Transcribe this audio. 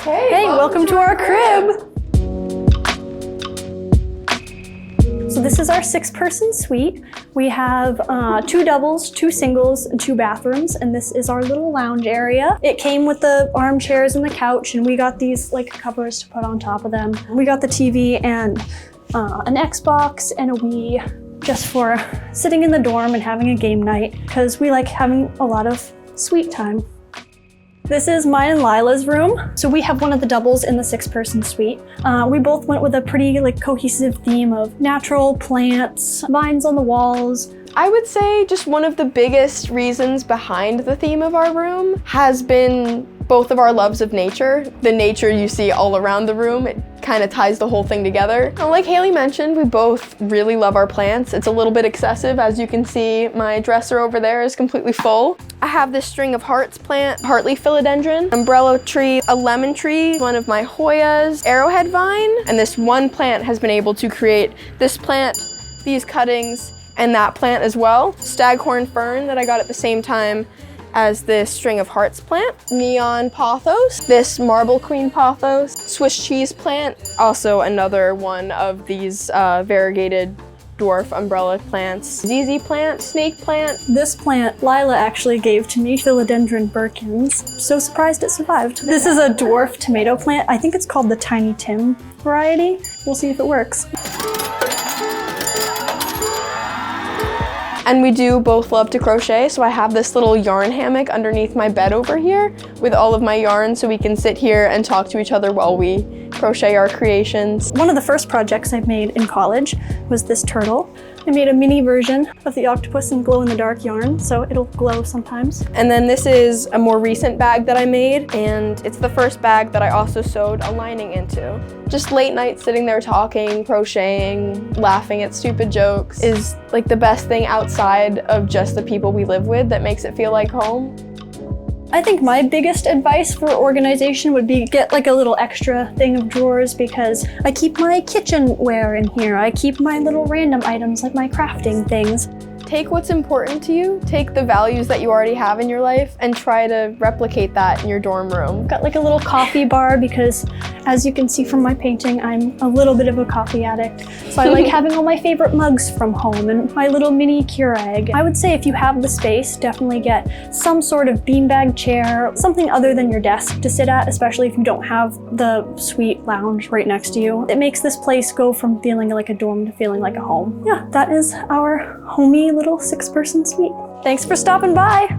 Hey, welcome to our crib. So this is our 6-person suite. We have 2 doubles, 2 singles, and 2 bathrooms, and this is our little lounge area. It came with the armchairs and the couch, and we got these like covers to put on top of them. We got the TV and an Xbox and a Wii just for sitting in the dorm and having a game night because we like having a lot of suite time. This is mine and Lila's room. So we have one of the doubles in the 6-person suite. We both went with a pretty like cohesive theme of natural plants, vines on the walls. I would say just one of the biggest reasons behind the theme of our room has been both of our loves of nature. The nature you see all around the room, it kind of ties the whole thing together. Like Haley mentioned, we both really love our plants. It's a little bit excessive. As you can see, my dresser over there is completely full. I have this string of hearts plant, partly philodendron, umbrella tree, a lemon tree, one of my Hoyas, arrowhead vine, and this one plant has been able to create this plant, these cuttings, and that plant as well. Staghorn fern that I got at the same time as this string of hearts plant, neon pothos, this marble queen pothos, Swiss cheese plant, also another one of these variegated dwarf umbrella plants, ZZ plant, snake plant. This plant Lila actually gave to me, philodendron Birkins. So surprised it survived. This is a dwarf tomato plant. I think it's called the Tiny Tim variety. We'll see if it works. And we do both love to crochet, so I have this little yarn hammock underneath my bed over here with all of my yarn so we can sit here and talk to each other while we crochet our creations. One of the first projects I made in college was this turtle. I made a mini version of the octopus in glow-in-the-dark yarn, so it'll glow sometimes. And then this is a more recent bag that I made, and it's the first bag that I also sewed a lining into. Just late nights sitting there talking, crocheting, laughing at stupid jokes is like the best thing outside of just the people we live with that makes it feel like home. I think my biggest advice for organization would be get like a little extra thing of drawers because I keep my kitchenware in here. I keep my little random items like my crafting things. Take what's important to you, take the values that you already have in your life and try to replicate that in your dorm room. Got like a little coffee bar because as you can see from my painting, I'm a little bit of a coffee addict. So I like having all my favorite mugs from home and my little mini Keurig. I would say if you have the space, definitely get some sort of beanbag chair, something other than your desk to sit at, especially if you don't have the sweet lounge right next to you. It makes this place go from feeling like a dorm to feeling like a home. Yeah, that is our homey little 6-person suite. Thanks for stopping by.